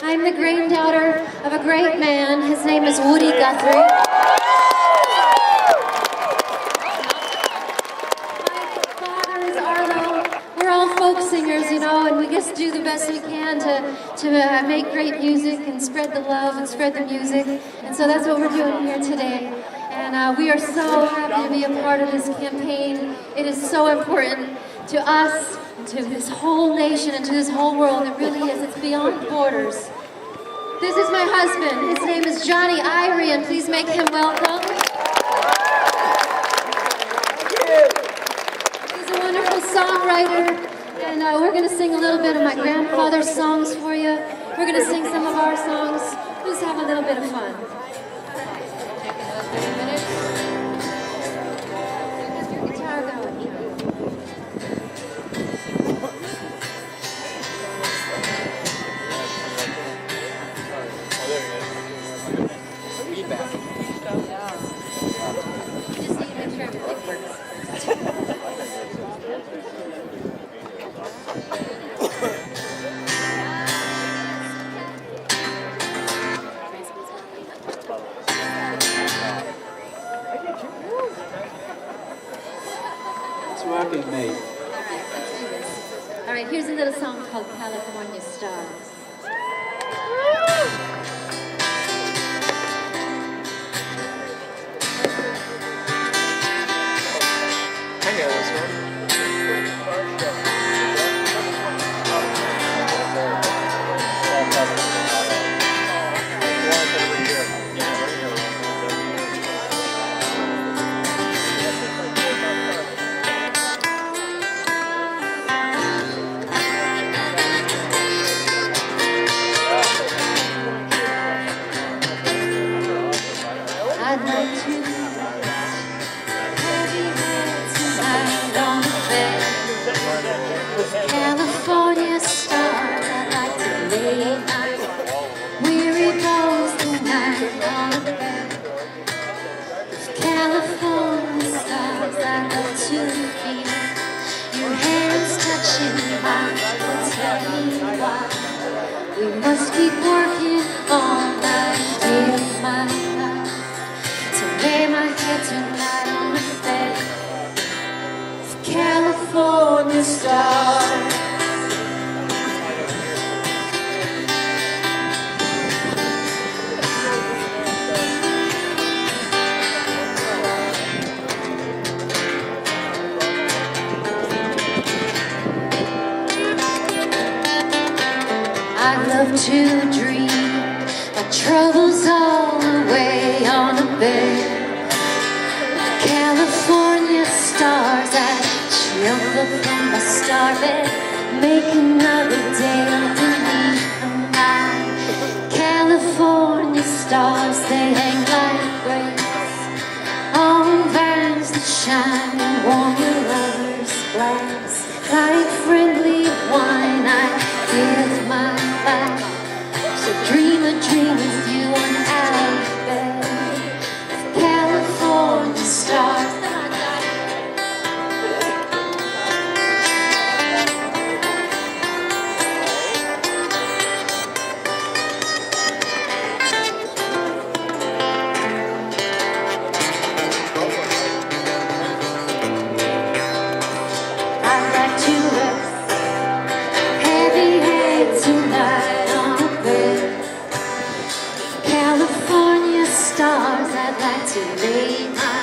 I'm the granddaughter of a great man. His name is Woody Guthrie. My father is Arlo. We're all folk singers, you know, and we just do the best we can to make great music and spread the love and spread the music. And so that's what we're doing here today. And we are so happy to be a part of this campaign. It is so important to us, to this whole nation, and to this whole world. It really is. It's beyond borders. This is my husband. His name is Johnny Irion. Please make him welcome. He's a wonderful songwriter, and we're going to sing a little bit of my grandfather's songs for you. We're going to sing some of our songs. Just have a little bit of fun. Get your guitar going. All right, here's a little song called California Stars. I know this one. I'd like to heavy head tonight on the bed. California stars, I'd like to lay my weary bones tonight on the bed. California stars, I'd love to feel your hands touching mine. Tell me why we must keep working all night, dear my life. Lay my head tonight on the bed. California stars. I love to dream my troubles all away on a bed. California stars that jump up from my star bed, make another day underneath the night. California stars, they hang like grace on vines that shine and warm your lover's glass. Like friendly wine, I give my life. So dream a dream with you on our bed. California stars. I'd like to rest heavy head tonight on a bed. California stars, I'd like to lay my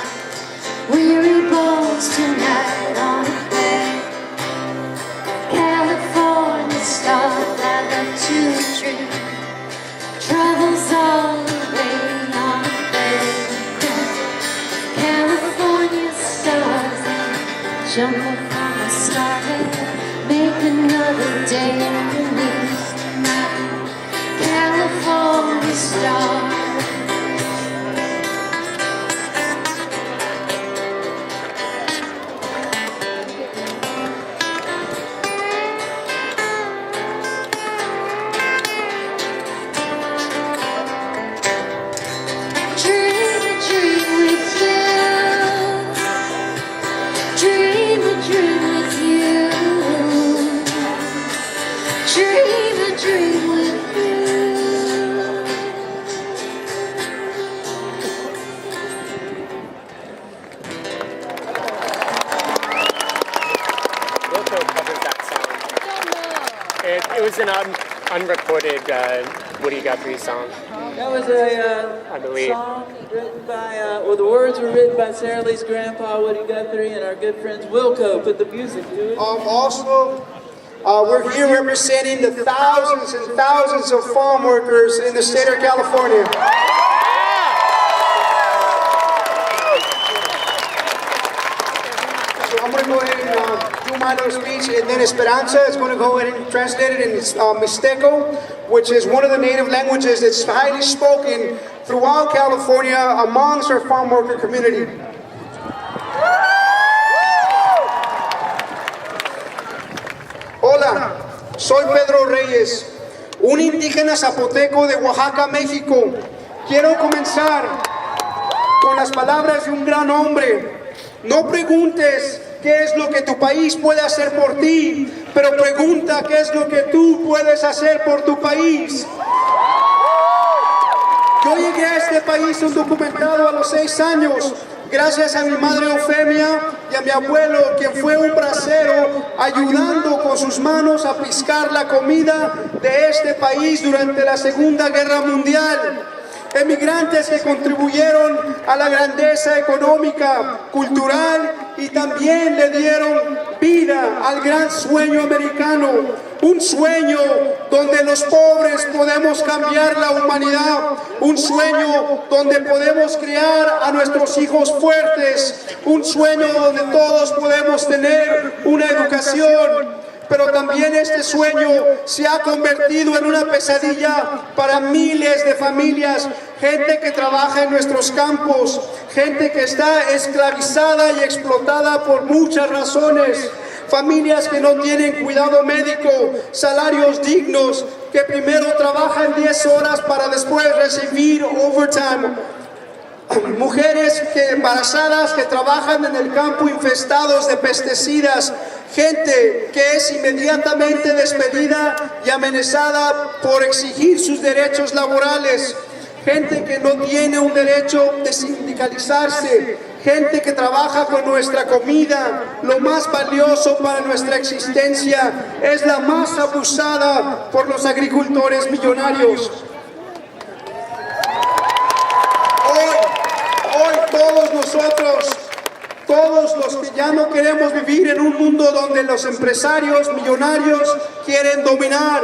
weary bones tonight on a bed. California stars, I'd love to dream troubles all away on a bed. California stars, jump up from a star bed, make another day underneath the night. California stars. Dream a dream with you. Dream a dream with you. Dream a dream with you. unrecorded Woody Guthrie song. That was a I believe. song written by, well, the words were written by Sara Lee's grandpa, Woody Guthrie, and our good friends Wilco put the music to it. Also, we're here representing the thousands and thousands of farm workers in the state of California. So I'm going to go ahead and do my little speech, and then Esperanza is going to go ahead and translate it in Mixteco, which is one of the native languages that's highly spoken throughout California amongst our farm worker community. Hola, soy Pedro Reyes, un indígena zapoteco de Oaxaca, México. Quiero comenzar con las palabras de un gran hombre. No preguntes qué es lo que tu país puede hacer por ti, pero pregunta qué es lo que tú puedes hacer por tu país. Yo llegué a este país undocumentado a los 6 años, gracias a mi madre Eufemia y a mi abuelo, quien fue un bracero, ayudando con sus manos a piscar la comida de este país durante la Segunda Guerra Mundial. Emigrantes que contribuyeron a la grandeza económica, cultural y también le dieron vida al gran sueño americano. Un sueño donde los pobres podemos cambiar la humanidad. Un sueño donde podemos criar a nuestros hijos fuertes. Un sueño donde todos podemos tener una educación. Pero también este sueño se ha convertido en una pesadilla para miles de familias, gente que trabaja en nuestros campos, gente que está esclavizada y explotada por muchas razones, familias que no tienen cuidado médico, salarios dignos, que primero trabajan 10 horas para después recibir overtime. Mujeres embarazadas que trabajan en el campo infestados de pesticidas, gente que es inmediatamente despedida y amenazada por exigir sus derechos laborales, gente que no tiene un derecho de sindicalizarse, gente que trabaja con nuestra comida. Lo más valioso para nuestra existencia es la más abusada por los agricultores millonarios. Hoy todos nosotros, todos los que ya no queremos vivir en un mundo donde los empresarios millonarios quieren dominar,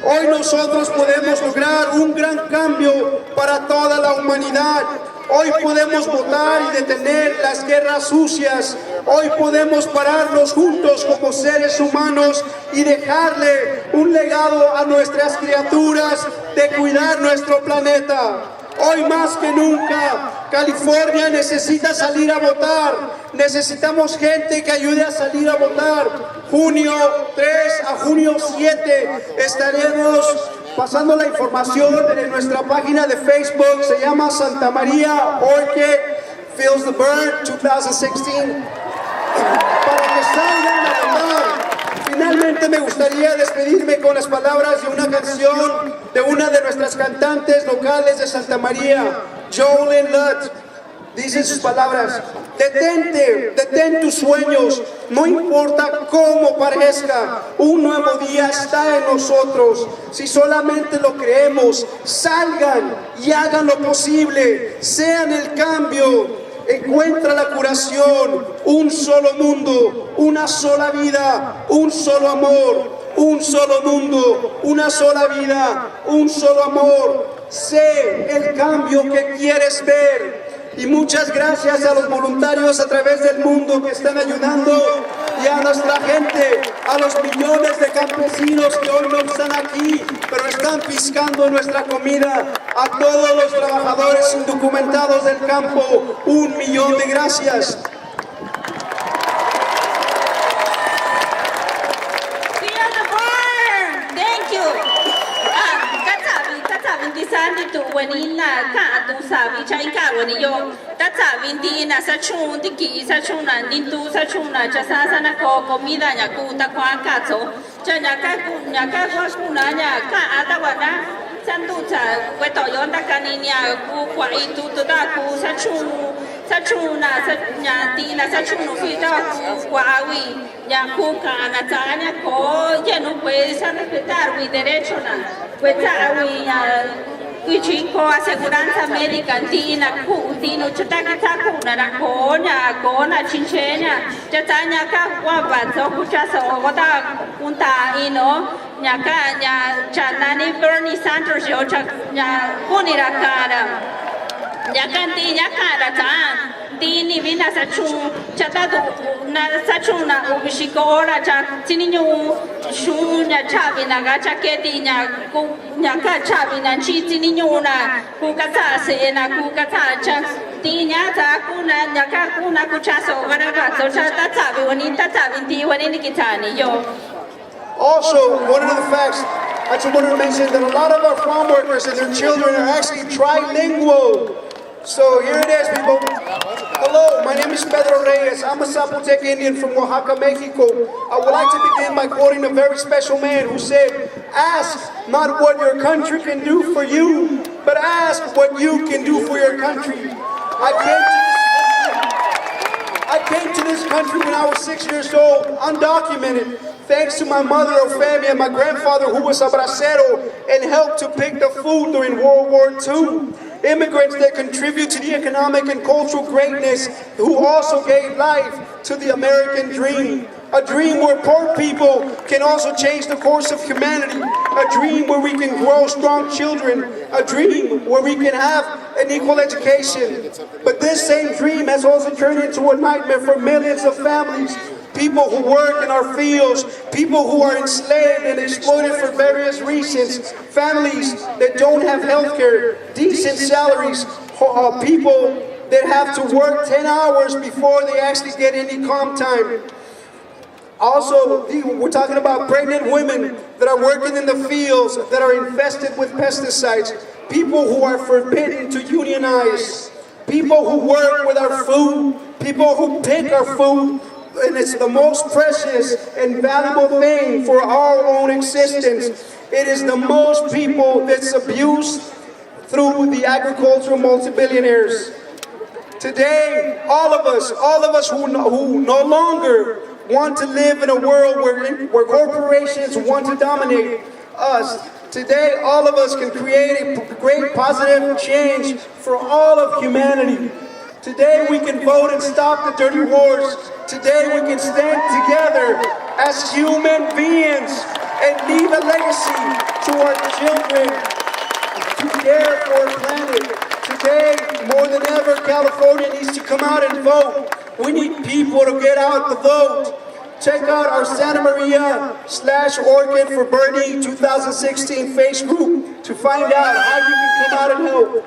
hoy nosotros podemos lograr un gran cambio para toda la humanidad. Hoy podemos votar y detener las guerras sucias. Hoy podemos pararnos juntos como seres humanos y dejarle un legado a nuestras criaturas de cuidar nuestro planeta. Hoy más que nunca, California necesita salir a votar. Necesitamos gente que ayude a salir a votar. Junio 3 a junio 7 estaremos pasando la información en nuestra página de Facebook. Se llama Santa María Orchid Feels the Burn 2016. Para que salgan a votar. Finalmente me gustaría despedirme con las palabras de una canción de una de nuestras cantantes locales de Santa María, Jolene Lutt. Dicen sus palabras: detén tus sueños, no importa cómo parezca, un nuevo día está en nosotros. Si solamente lo creemos, salgan y hagan lo posible, sean el cambio. Encuentra la curación, un solo mundo, una sola vida, un solo amor, un solo mundo, una sola vida, un solo amor. Sé el cambio que quieres ver. Y muchas gracias a los voluntarios a través del mundo que están ayudando, y a nuestra gente, a los millones de campesinos que hoy no están aquí, pero están piscando nuestra comida, a todos los trabajadores indocumentados del campo, 1.000.000 de gracias. Tu wanina ka tu sabi chai ka wani yo ta ta vindi na sa chun ti ki sa chun na din tu sa chun na cha sa na ko comida nya ku ta kwa ka cho cha nya ka ku na nya ka ata wa na san tu cha we to yon ta ka ni nya ku kwa i tu tu ta ku sa chun sa chuna sa nya ti na sa chuno fi ta kwa wi nya ku ka na ta nya ko ya no puede respetar mi derecho na pues wi ya Wichiko aseguranza médica tina ku tino chutaka taku na kona chinchenya chatanya ka waba so kuchaso wata unta ino nyaka nya chanani Bernie Sanders yo nya kunira kara nyaka ti nyaka ta tini vina sachu chatado na sachu na ubishiko ora cha tininyu shunya chavina ga chaketi nya ka chavina chi tininyu na ku kata se na ku kata cha tinya ta kuna nya ka kuna kuchaso whatever so cha ta tabi wani ta tabi ti wani nikitani yo. Also, one of the facts I just wanted to mention that a lot of our farm workers and their children are actually trilingual. So here it is, people. Hello, my name is Pedro Reyes. I'm a Zapotec Indian from Oaxaca, Mexico. I would like to begin by quoting a very special man who said, "Ask not what your country can do for you, but ask what you can do for your country." I came to this country when I was 6 years old, undocumented, thanks to my mother Ophelia and my grandfather who was a bracero and helped to pick the food during World War II. Immigrants that contribute to the economic and cultural greatness who also gave life to the American dream. A dream where poor people can also change the course of humanity. A dream where we can grow strong children. A dream where we can have an equal education. But this same dream has also turned into a nightmare for millions of families. People who work in our fields, people who are enslaved and exploited for various reasons, families that don't have health care, decent salaries, people that have to work 10 hours before they actually get any calm time. Also, we're talking about pregnant women that are working in the fields that are infested with pesticides, people who are forbidden to unionize, people who work with our food, people who pick our food, and it's the most precious and valuable thing for our own existence. It is the most people that's abused through the agricultural multi-billionaires. Today, all of us who no longer want to live in a world where corporations want to dominate us, today all of us can create a great positive change for all of humanity. Today we can vote and stop the dirty wars. Today we can stand together as human beings and leave a legacy to our children to care for our planet. Today, more than ever, California needs to come out and vote. We need people to get out the vote. Check out our Santa Maria/Orchid for Bernie 2016 face group to find out how you can come out and help.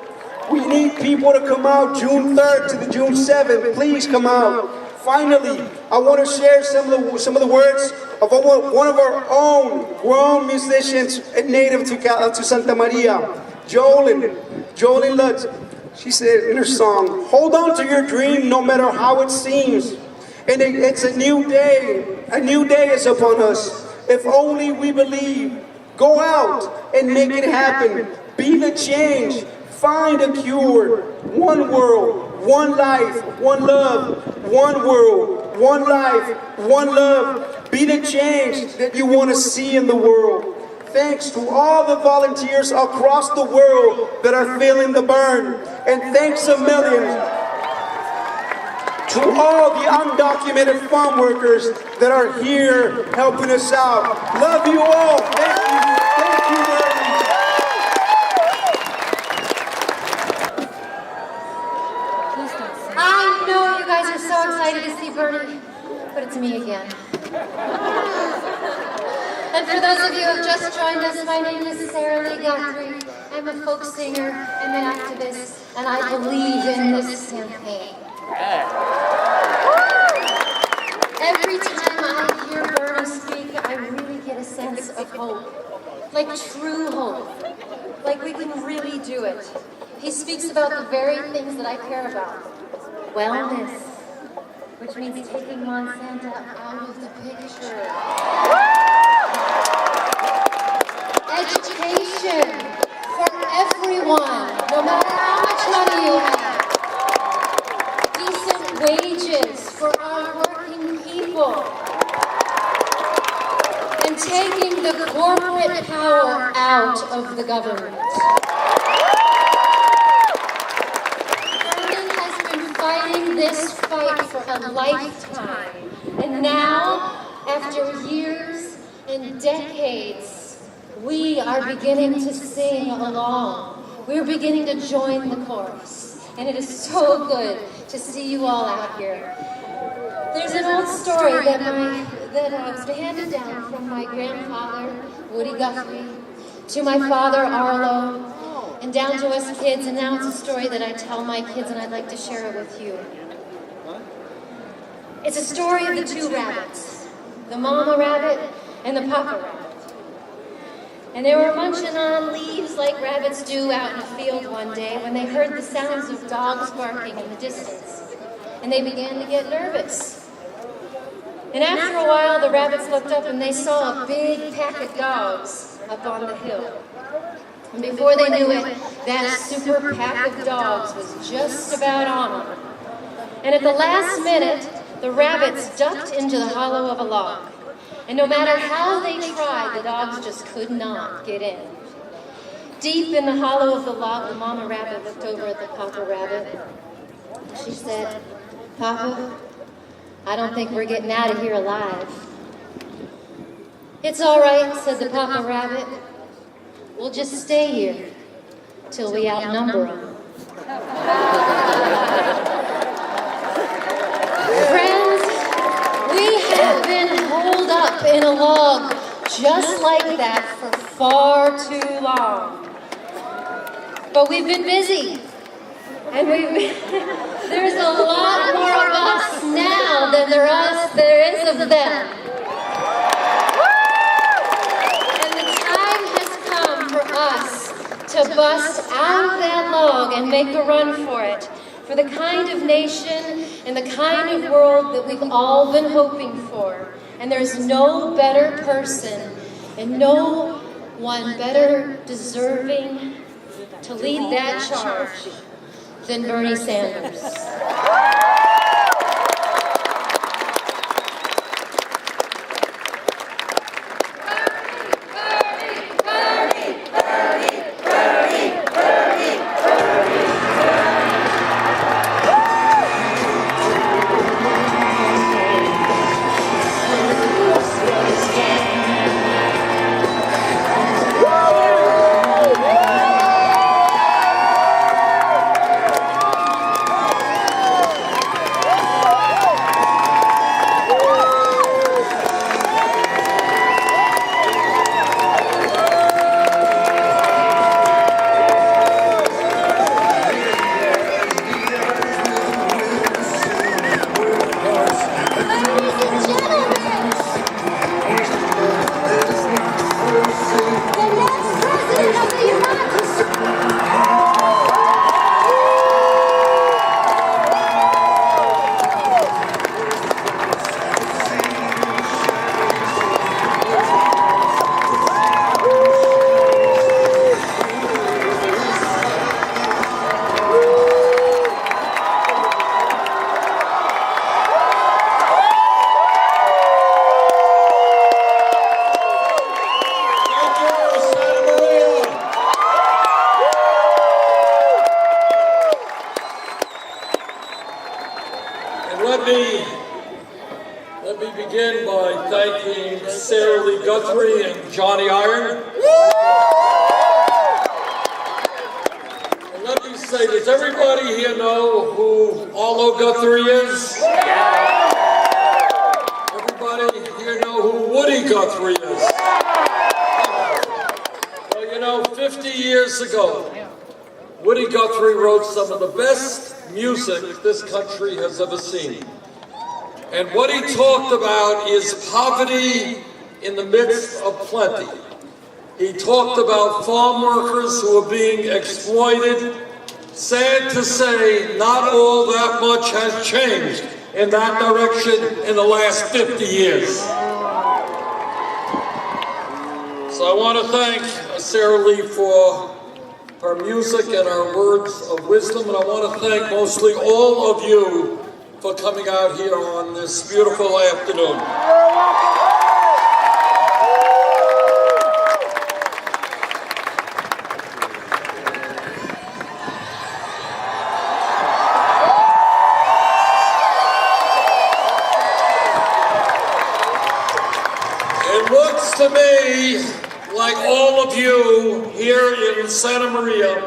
We need people to come out June 3rd to the June 7th. Please come out. Finally, I want to share some of the words of one of our own grown musicians native to Santa Maria, Jolene Lutz. She said in her song, "Hold on to your dream no matter how it seems. And it's a new day. A new day is upon us. If only we believe. Go out and make it happen. Be the change. Find a cure. One world, one life, one love. One world, one life, one love. Be the change that you want to see in the world." Thanks to all the volunteers across the world that are feeling the burn. And thanks a million to all the undocumented farm workers that are here helping us out. Love you all. Thank you. Thank you very much. I know you guys are so excited to see Bernie, but it's me again. And for those of you who have just joined us, my name is Sara Guthrie. I'm a folk singer and an activist, and I believe in this campaign. Every time I hear Bernie speak, I really get a sense of hope. Like true hope. Like we can really do it. He speaks about the very things that I care about. Wellness, which means taking Monsanto out of the picture. Education for everyone, no matter how much money you have. of the government. Bernie has been fighting this fight for a lifetime. And now, after years and decades, we are beginning to sing along. We're beginning to join the chorus. And it is so good to see you all out here. There's an old story that was handed down from my grandfather, Woody Guthrie, to my father, Arlo, and down to us kids, and now it's a story that I tell my kids, and I'd like to share it with you. It's a story of the two rabbits, the mama rabbit and the papa rabbit. And they were munching on leaves like rabbits do out in a field one day when they heard the sounds of dogs barking in the distance. And they began to get nervous. And after a while, the rabbits looked up and they saw a big pack of dogs up on the hill. And before they knew it, that super pack of dogs was just about on them. And at the last minute, the rabbits ducked into the hollow of a log. And no matter how they tried, the dogs just could not get in. Deep in the hollow of the log, the mama rabbit looked over at the papa rabbit. She said, "Papa, I don't think we're getting out of here alive." "It's all right," said the papa rabbit. "We'll just stay here till we outnumber them." Friends, we have been holed up in a log just like that for far too long. But we've been busy. And there's a lot more of us now than there is of them. And the time has come for us to bust out of that log and make a run for it, for the kind of nation and the kind of world that we've all been hoping for. And there's no better person and no one better deserving to lead that charge than Bernie Sanders. Let me begin by thanking Sara Guthrie and Johnny Irion. And let me say, does everybody here know who Arlo Guthrie is? Everybody here know who Woody Guthrie is? Well, you know, 50 years ago, Woody Guthrie wrote some of the best music this country has ever seen. And what he talked about is poverty in the midst of plenty. He talked about farm workers who are being exploited. Sad to say, not all that much has changed in that direction in the last 50 years. So I want to thank Sara Lee for her music and her words of wisdom, and I want to thank mostly all of you for coming out here on this beautiful afternoon. you here in Santa Maria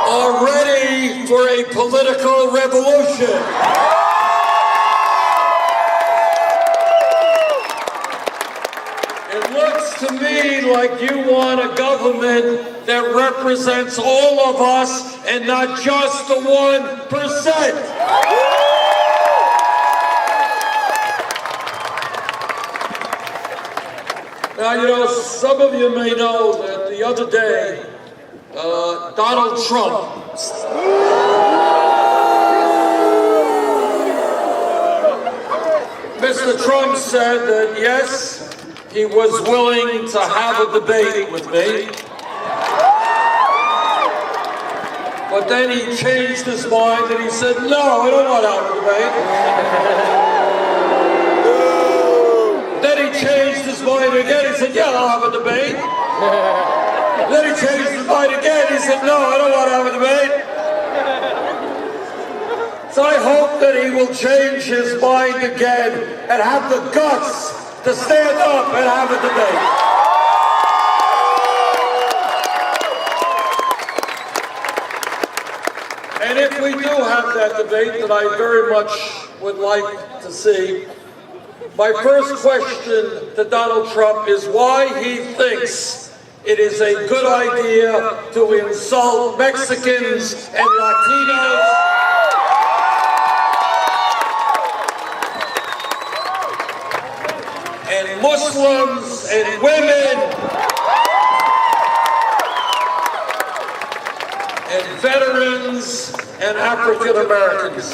are ready for a political revolution. It looks to me like you want a government that represents all of us and not just the 1%. Now, you know, some of you may know that the other day, Donald Trump Mr. Trump said that, yes, he was willing to have a debate with me. But then he changed his mind and he said, no, I don't want to have a debate. Then he changed his mind again. He said, yeah, I'll have a debate. Then he changed his mind again. He said, no, I don't want to have a debate. So I hope that he will change his mind again and have the guts to stand up and have a debate. And if we do have that debate that I very much would like to see, my first question to Donald Trump is why he thinks it is a good idea to insult Mexicans and Latinos, and Muslims and women and veterans and African Americans.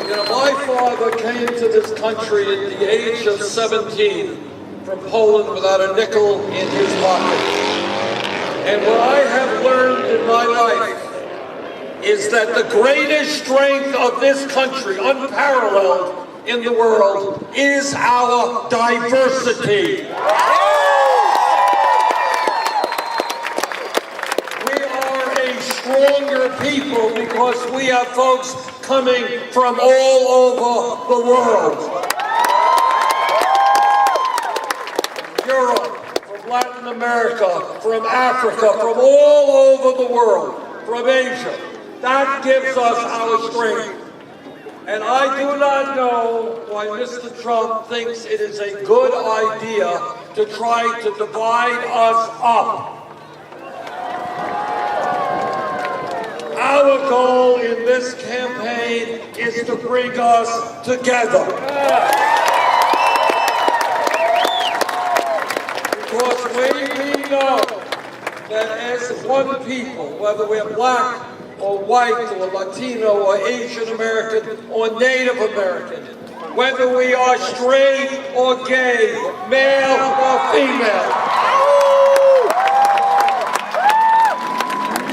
You know, my father came to this country at the age of 17 from Poland without a nickel in his pocket. And what I have learned in my life is that the greatest strength of this country, unparalleled in the world, is our diversity. We are a stronger people because we have folks coming from all over the world. From Europe, from Latin America, from Africa, from all over the world, from Asia. That gives us our strength. And I do not know why Mr. Trump thinks it is a good idea to try to divide us up. Our goal in this campaign is to bring us together. Because we know that as one people, whether we're black or white or Latino or Asian American or Native American, whether we are straight or gay, male or female,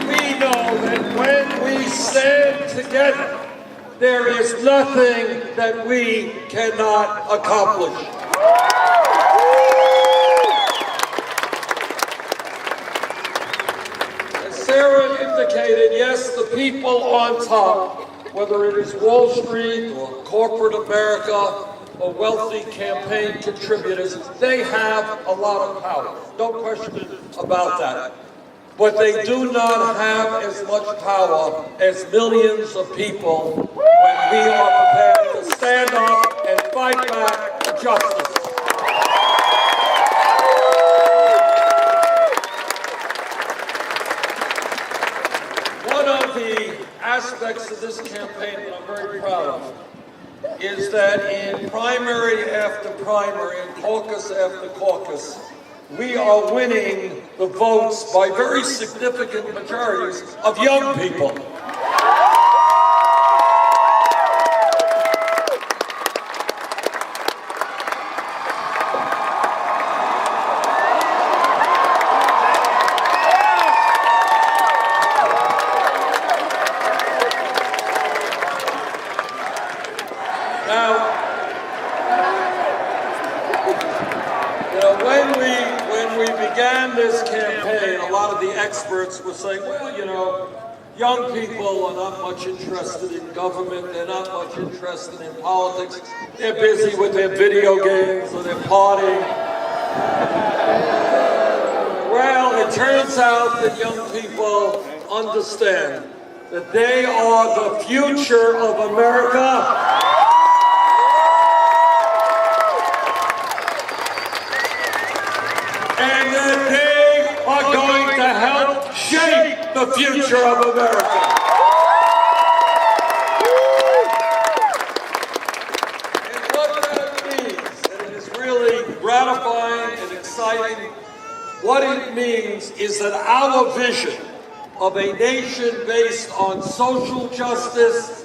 we know that when we stand together, there is nothing that we cannot accomplish. Sara indicated, yes, the people on top, whether it is Wall Street or corporate America or wealthy campaign contributors, they have a lot of power. No question about that. But they do not have as much power as millions of people when we are prepared to stand up and fight back for justice. One of the aspects of this campaign that I'm very proud of is that in primary after primary and caucus after caucus, we are winning the votes by very significant majorities of young people. When we began this campaign, a lot of the experts were saying, well, you know, young people are not much interested in government, they're not much interested in politics. They're busy with their video games or their partying. Well, it turns out that young people understand that they are the future of America. And that they are going to help shape the future of America. And what that means, and it is really gratifying and exciting, what it means is that our vision of a nation based on social justice,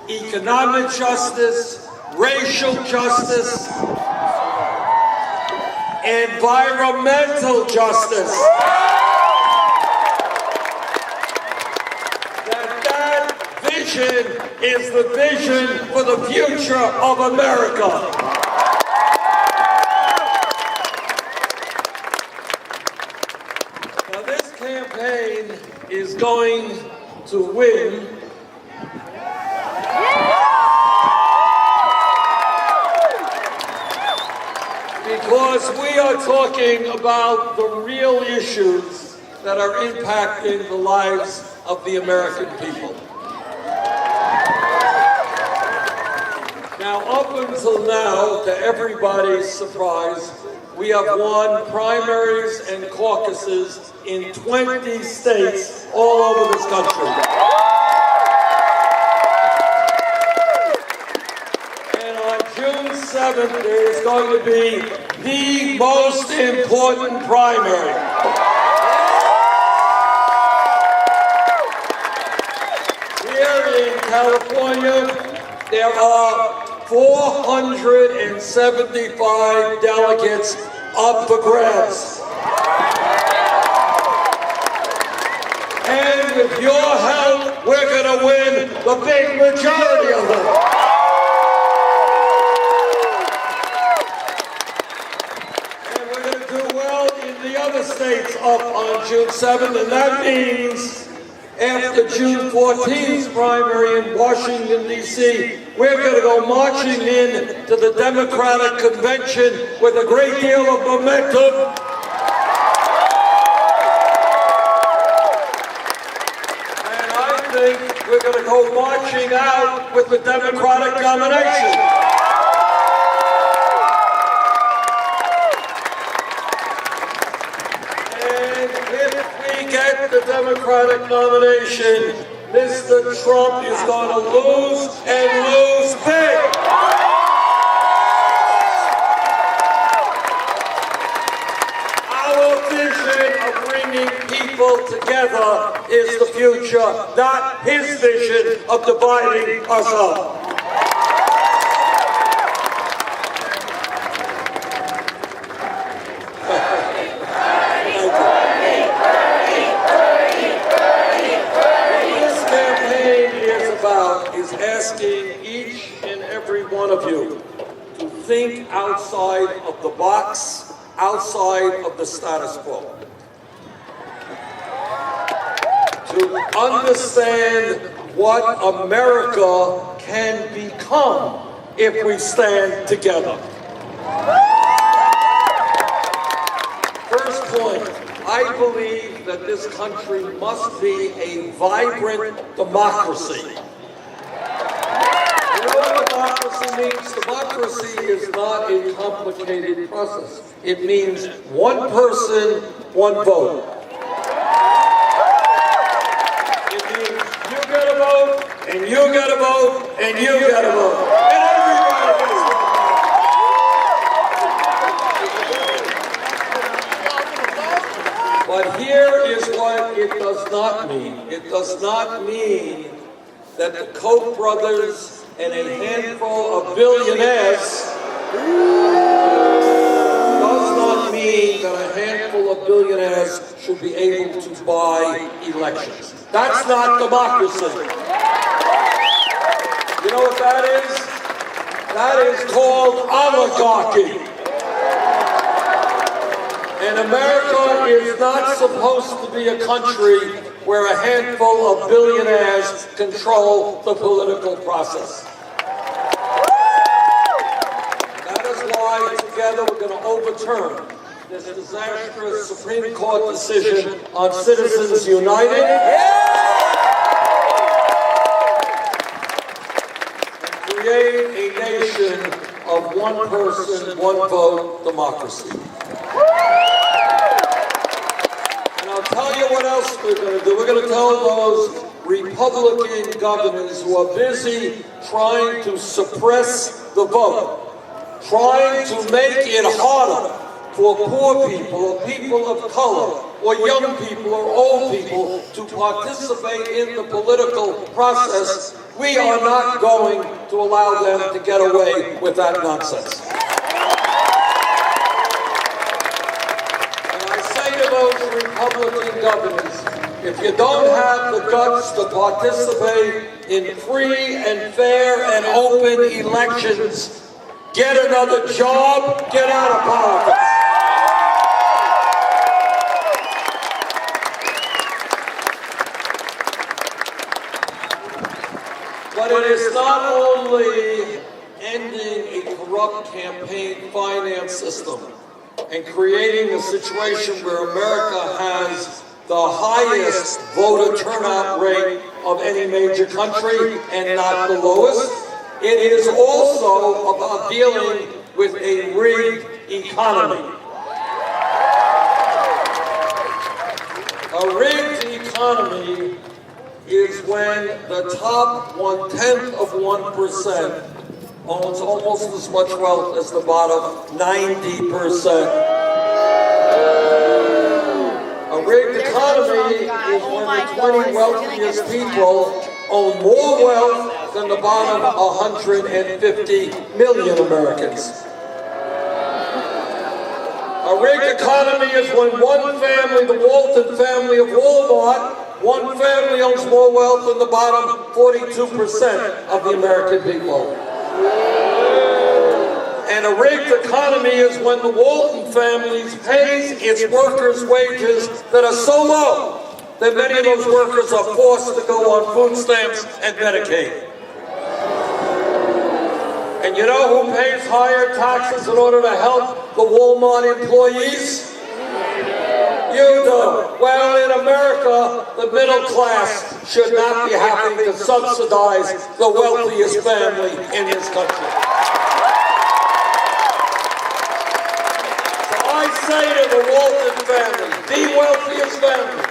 economic justice, racial justice, environmental justice, that vision is the vision for the future of America. Now this campaign is going to win because we are talking about the real issues that are impacting the lives of the American people. Now, up until now, to everybody's surprise, we have won primaries and caucuses in 20 states all over this country. And on June 7th, there is going to be the most important primary. Here in California, there are 475 delegates up for grabs. And with your help, we're going to win the big majority of them. And we're going to do well in the other states up on June 7th, and that means after June 14th primary in Washington, D.C., we're going to go marching in to the Democratic Convention with a great deal of momentum. And I think we're going to go marching out with the Democratic nomination. And if we get the Democratic nomination, Mr. Trump is going to lose and lose big. Our vision of bringing people together is the future, not his vision of dividing us up. Is asking each and every one of you to think outside of the box, outside of the status quo. To understand what America can become if we stand together. First point, I believe that this country must be a vibrant democracy. You know what democracy means? Democracy is not a complicated process. It means one person, one vote. It means you get a vote, and you get a vote, and you get a vote. And everybody gets a vote. But here is what it does not mean. It does not mean that the Koch brothers and a handful of billionaires does not mean that a handful of billionaires should be able to buy elections. That's not democracy. You know what that is? That is called oligarchy. And America is not supposed to be a country where a handful of billionaires control the political process. That is why together we're going to overturn this disastrous Supreme Court decision on Citizens United and create a nation of one person, one vote democracy. And I'll tell you what else we're going to do. We're going to tell those Republican governors who are busy trying to suppress the vote, trying to make it harder for poor people or people of color or young people or old people to participate in the political process, we are not going to allow them to get away with that nonsense. And I say to those Republican governors, if you don't have the guts to participate in free and fair and open elections, get another job, get out of politics. But it is not only ending a corrupt campaign finance system and creating a situation where America has the highest voter turnout rate of any major country and not the lowest. It is also about dealing with a rigged economy. A rigged economy is when the top 0.1% owns almost as much wealth as the bottom 90%. A rigged economy is when the 20 wealthiest people own more wealth than the bottom 150 million Americans. A rigged economy is when one family, the Walton family of Walmart, one family owns more wealth than the bottom 42% of the American people. And a rigged economy is when the Walton family pays its workers wages that are so low that many of those workers are forced to go on food stamps and Medicaid. And you know who pays higher taxes in order to help the Walmart employees? You do. Well, in America, the middle class should not be having to subsidize the wealthiest family in this country. So I say to the Walton family, the wealthiest family,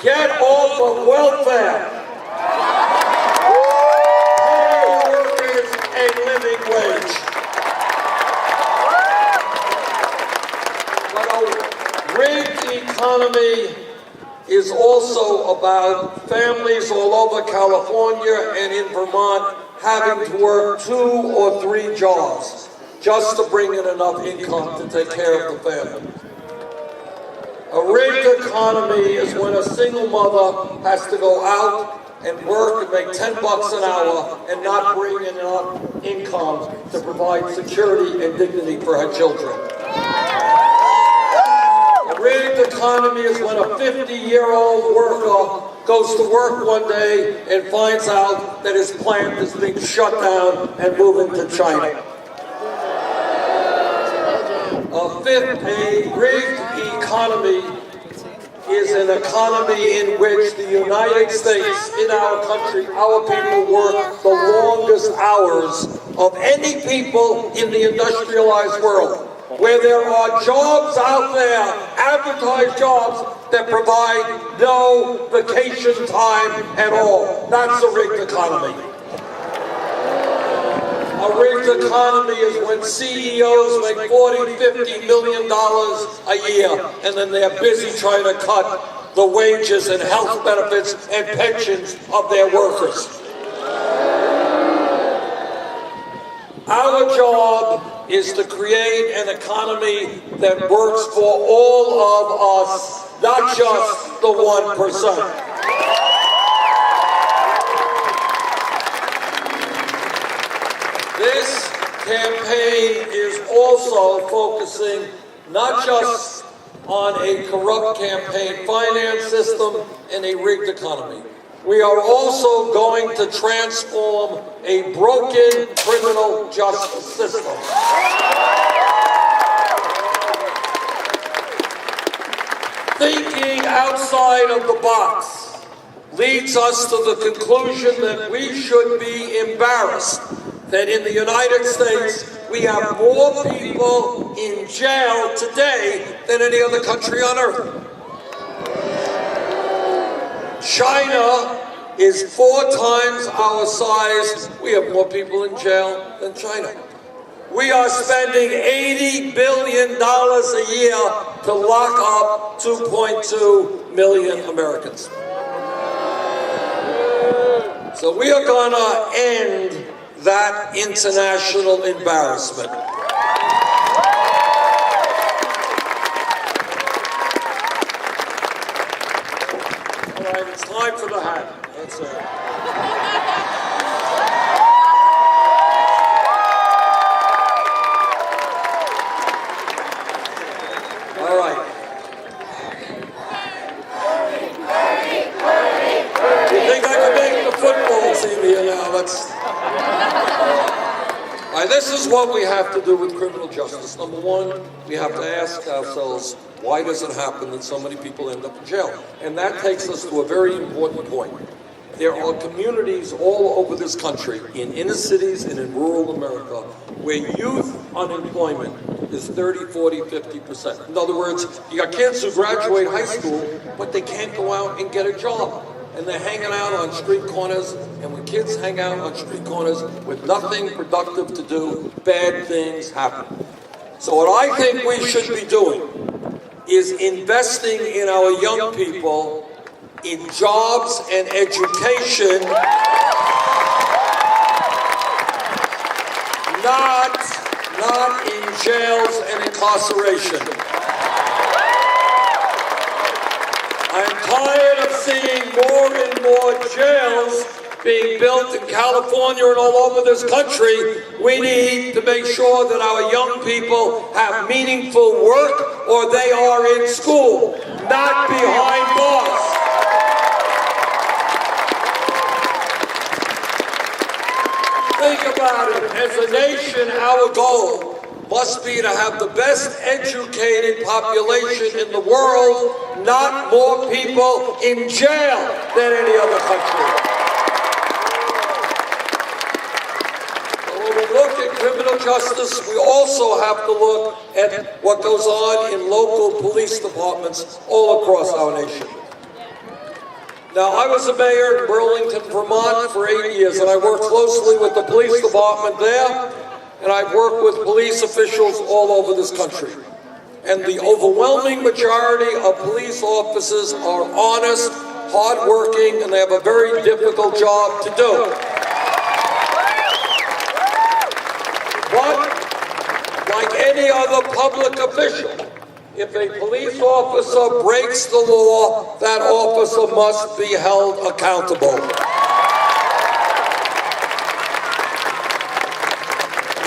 get off of welfare. Pay workers a living wage. But a rigged economy is also about families all over California and in Vermont having to work 2 or 3 jobs just to bring in enough income to take care of the family. A rigged economy is when a single mother has to go out and work and make $10 an hour and not bring in enough income to provide security and dignity for her children. A rigged economy is when a 50-year-old worker goes to work one day and finds out that his plant is being shut down and moving to China. A rigged economy is an economy in which the United States, in our country, our people work the longest hours of any people in the industrialized world, where there are jobs out there, advertised jobs, that provide no vacation time at all. That's a rigged economy. A rigged economy is when CEOs make $40, $50 million a year, and then they're busy trying to cut the wages and health benefits and pensions of their workers. Our job is to create an economy that works for all of us, not just the 1%. This campaign is also focusing not just on a corrupt campaign finance system and a rigged economy. We are also going to transform a broken criminal justice system. Thinking outside of the box leads us to the conclusion that we should be embarrassed that in the United States we have more people in jail today than any other country on earth. China is 4 times our size. We have more people in jail than China. We are spending $80 billion a year to lock up 2.2 million Americans. So we are going to end that international embarrassment. All right, it's time for the hat. That's it. All right. You think I can make the football team here now? All right, this is what we have to do with criminal justice. Number one, we have to ask ourselves, why does it happen that so many people end up in jail? And that takes us to a very important point. There are communities all over this country, in inner cities and in rural America, where youth unemployment is 30, 40, 50%. In other words, you got kids who graduate high school, but they can't go out and get a job. And they're hanging out on street corners, and when kids hang out on street corners with nothing productive to do, bad things happen. So what I think we should be doing is investing in our young people in jobs and education, not in jails and incarceration. I'm tired of seeing more and more jails being built in California and all over this country. We need to make sure that our young people have meaningful work or they are in school, not behind bars. Think about it. As a nation, our goal must be to have the best educated population in the world, not more people in jail than any other country. So when we look at criminal justice, we also have to look at what goes on in local police departments all across our nation. Now, I was a mayor in Burlington, Vermont for 8 years, and I worked closely with the police department there, and I've worked with police officials all over this country. And the overwhelming majority of police officers are honest, hardworking, and they have a very difficult job to do. But, like any other public official, if a police officer breaks the law, that officer must be held accountable.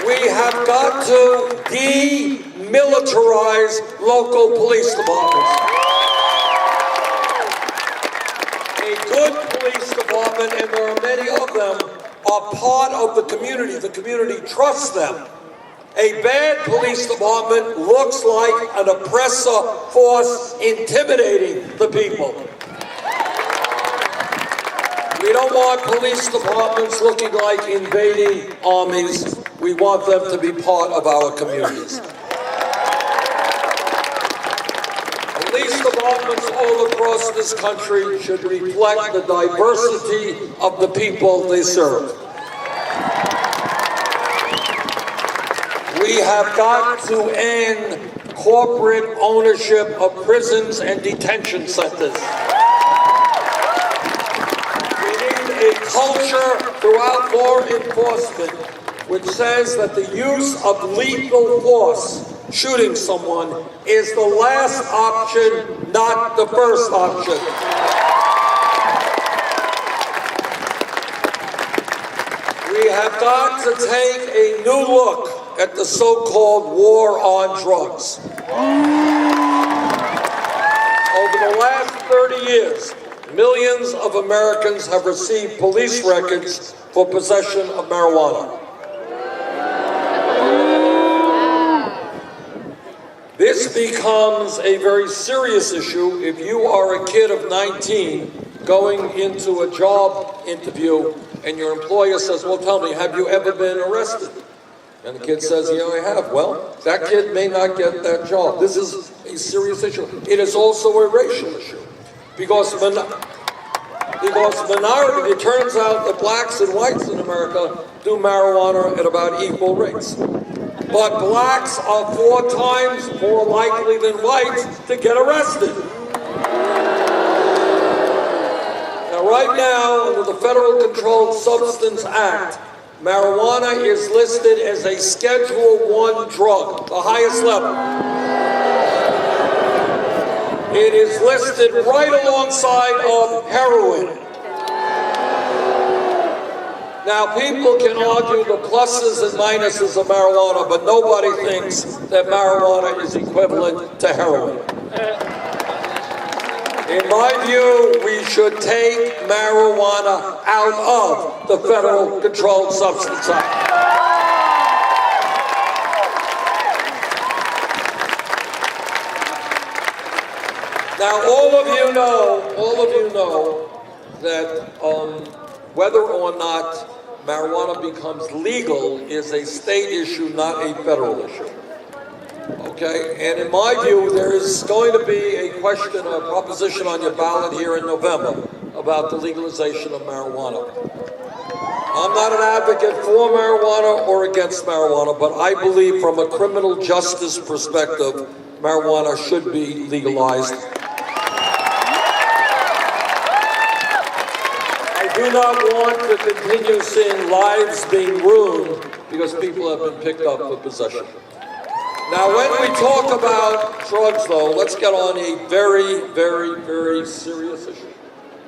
We have got to demilitarize local police departments. A good police department, and there are many of them, are part of the community. The community trusts them. A bad police department looks like an oppressor force intimidating the people. We don't want police departments looking like invading armies. We want them to be part of our communities. Police departments all across this country should reflect the diversity of the people they serve. We have got to end corporate ownership of prisons and detention centers. We need a culture throughout law enforcement which says that the use of lethal force, shooting someone, is the last option, not the first option. We have got to take a new look at the so-called war on drugs. the last 30 years, millions of Americans have received police records for possession of marijuana. This becomes a very serious issue if you are a kid of 19 going into a job interview and your employer says, well, tell me, have you ever been arrested? And the kid says, yeah, I have. Well, that kid may not get that job. This is a serious issue. It is also a racial issue. Because minority, it turns out that blacks and whites in America do marijuana at about equal rates. But blacks are 4 times more likely than whites to get arrested. Now, right now, under the Federal Controlled Substance Act, marijuana is listed as a Schedule I drug, the highest level. It is listed right alongside of heroin. Now, people can argue the pluses and minuses of marijuana, but nobody thinks that marijuana is equivalent to heroin. In my view, we should take marijuana out of the Federal Controlled Substance Act. Now, all of you know that whether or not marijuana becomes legal is a state issue, not a federal issue. Okay, and in my view, there is going to be a question, a proposition on your ballot here in November about the legalization of marijuana. I'm not an advocate for marijuana or against marijuana, but I believe from a criminal justice perspective, marijuana should be legalized. I do not want to continue seeing lives being ruined because people have been picked up for possession. Now, when we talk about drugs, though, let's get on a very, very, very serious issue.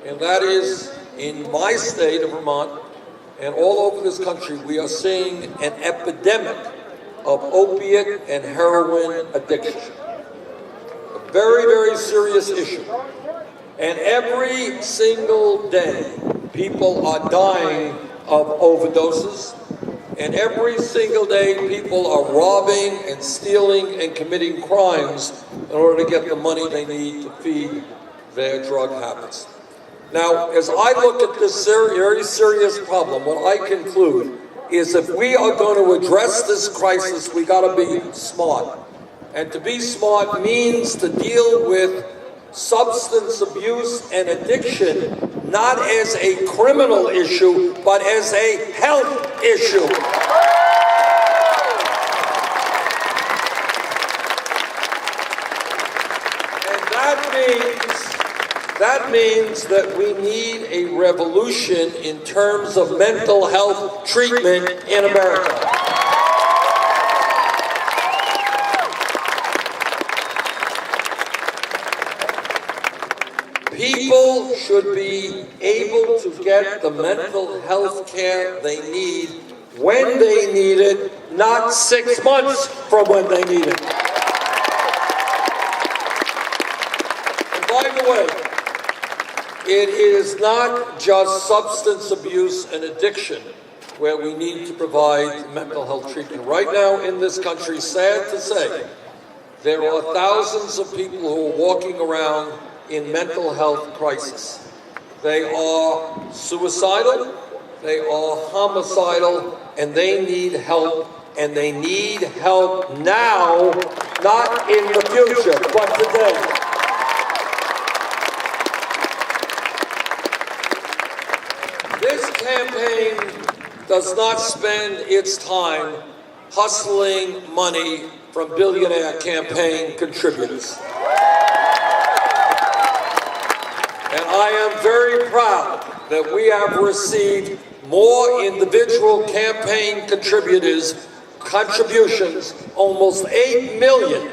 And that is, in my state of Vermont and all over this country, we are seeing an epidemic of opiate and heroin addiction. A very, very serious issue. And every single day, people are dying of overdoses. And every single day, people are robbing and stealing and committing crimes in order to get the money they need to feed their drug habits. Now, as I look at this very serious problem, what I conclude is if we are going to address this crisis, we got to be smart. And to be smart means to deal with substance abuse and addiction not as a criminal issue, but as a health issue. And that means that we need a revolution in terms of mental health treatment in America. People should be able to get the mental health care they need when they need it, not 6 months from when they need it. And by the way, it is not just substance abuse and addiction where we need to provide mental health treatment. Right now in this country, sad to say, there are thousands of people who are walking around in mental health crisis. They are suicidal, they are homicidal, and they need help, and they need help now, not in the future, but today. This campaign does not spend its time hustling money from billionaire campaign contributors. And I am very proud that we have received more individual campaign contributions, almost 8 million.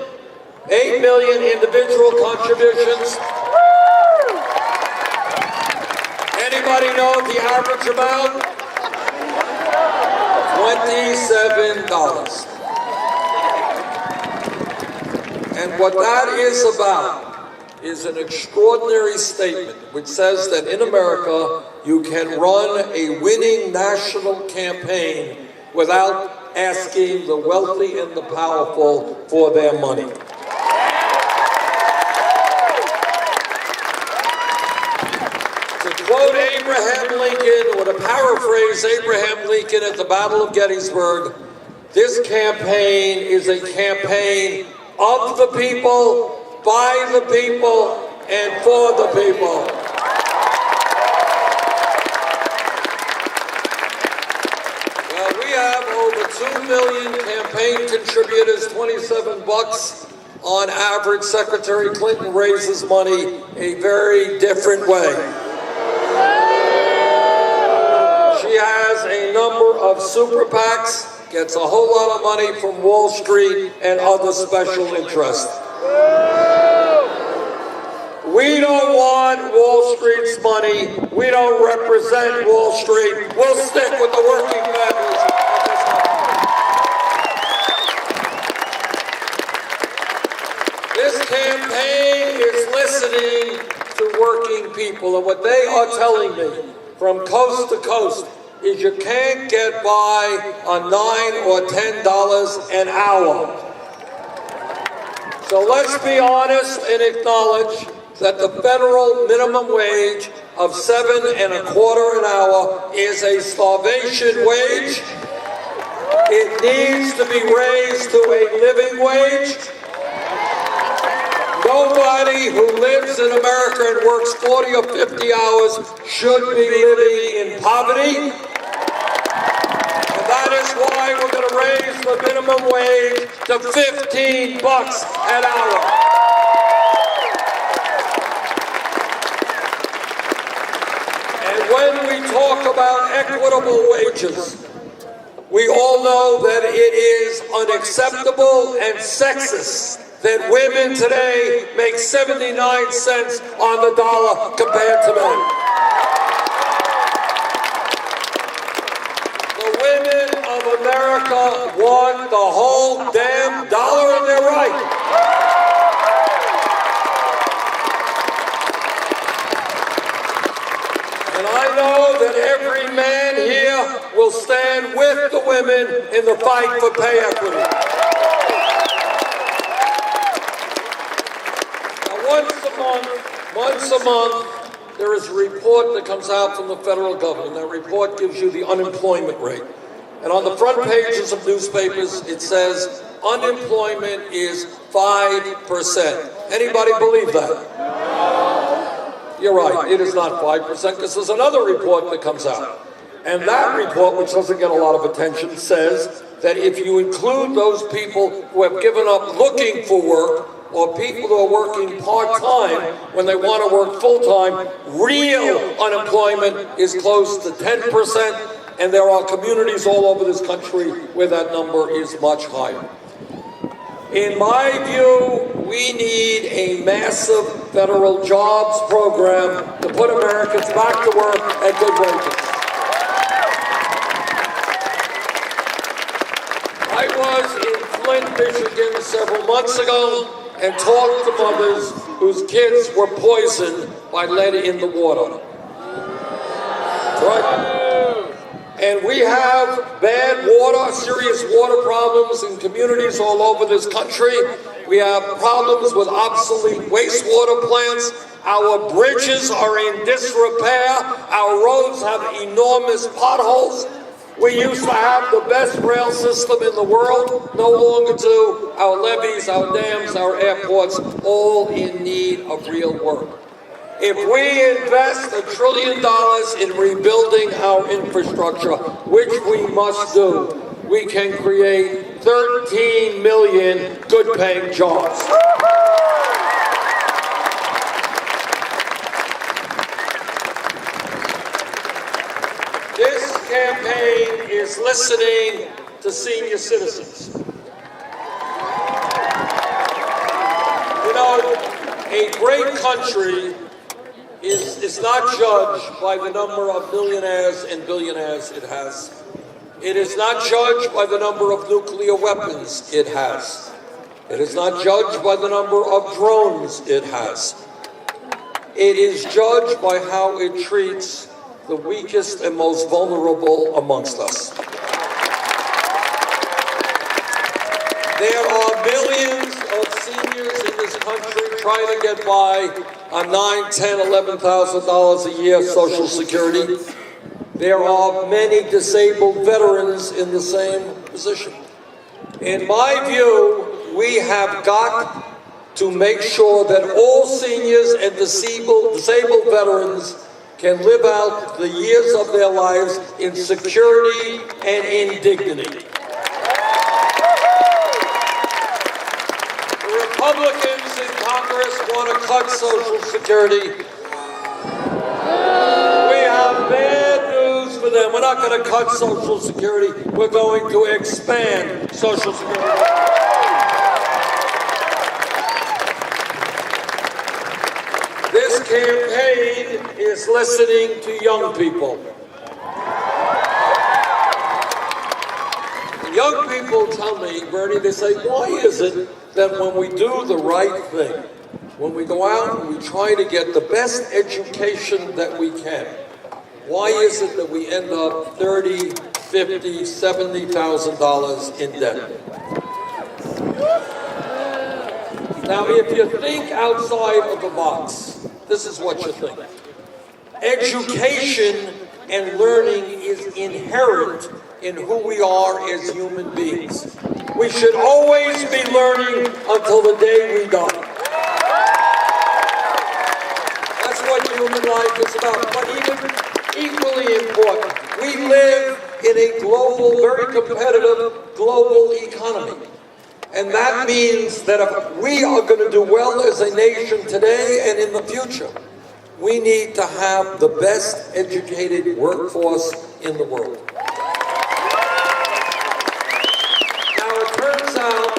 8 million individual contributions. Anybody know the average amount? $27. And what that is about is an extraordinary statement which says that in America you can run a winning national campaign without asking the wealthy and the powerful for their money. To quote Abraham Lincoln, or to paraphrase Abraham Lincoln at the Battle of Gettysburg, this campaign is a campaign of the people, by the people, and for the people. Well, we have over 2 million campaign contributors, $27 on average. Secretary Clinton raises money a very different way. She has a number of super PACs, gets a whole lot of money from Wall Street and other special interests. We don't want Wall Street's money. We don't represent Wall Street. We'll stick with the working families of this country. This campaign is listening to working people, and what they are telling me from coast to coast is you can't get by on $9 or $10 an hour. So let's be honest and acknowledge that the federal minimum wage of $7.25 an hour is a starvation wage. It needs to be raised to a living wage. Nobody who lives in America and works 40 or 50 hours should be living in poverty. And that is why we're going to raise the minimum wage to $15 an hour. When we talk about equitable wages, we all know that it is unacceptable and sexist that women today make 79 cents on the dollar compared to men. The women of America want the whole damn dollar, and they're right. And I know that every man here will stand with the women in the fight for pay equity. Now, once a month, there is a report that comes out from the federal government. That report gives you the unemployment rate. And on the front pages of newspapers, it says unemployment is 5%. Anybody believe that? You're right, it is not 5%, because there's another report that comes out. And that report, which doesn't get a lot of attention, says that if you include those people who have given up looking for work, or people who are working part-time when they want to work full-time, real unemployment is close to 10%, and there are communities all over this country where that number is much higher. In my view, we need a massive federal jobs program to put Americans back to work at good wages. I was in Flint, Michigan several months ago and talked to mothers whose kids were poisoned by lead in the water. Right? And we have bad water, serious water problems in communities all over this country. We have problems with obsolete wastewater plants. Our bridges are in disrepair. Our roads have enormous potholes. We used to have the best rail system in the world. No longer do. Our levees, our dams, our airports, all in need of real work. If we invest $1 trillion in rebuilding our infrastructure, which we must do, we can create 13 million good-paying jobs. This campaign is listening to senior citizens. You know, a great country is not judged by the number of millionaires and billionaires it has. It is not judged by the number of nuclear weapons it has. It is not judged by the number of drones it has. It is judged by how it treats the weakest and most vulnerable amongst us. There are millions of seniors in this country trying to get by on $9,000, $10,000, $11,000 a year Social Security. There are many disabled veterans in the same position. In my view, we have got to make sure that all seniors and disabled veterans can live out the years of their lives in security and in dignity. The Republicans in Congress want to cut Social Security. We have bad news for them. We're not going to cut Social Security. We're going to expand Social Security. This campaign is listening to young people. Young people tell me, Bernie, they say, why is it that when we do the right thing, when we go out and we try to get the best education that we can, why is it that we end up $30,000, $50,000, $70,000 in debt? Now, if you think outside of the box, this is what you think. Education and learning is inherent in who we are as human beings. We should always be learning until the day we die. That's what human life is about. But even equally important, we live in a global, very competitive global economy. And that means that if we are going to do well as a nation today and in the future, we need to have the best educated workforce in the world. Now, it turns out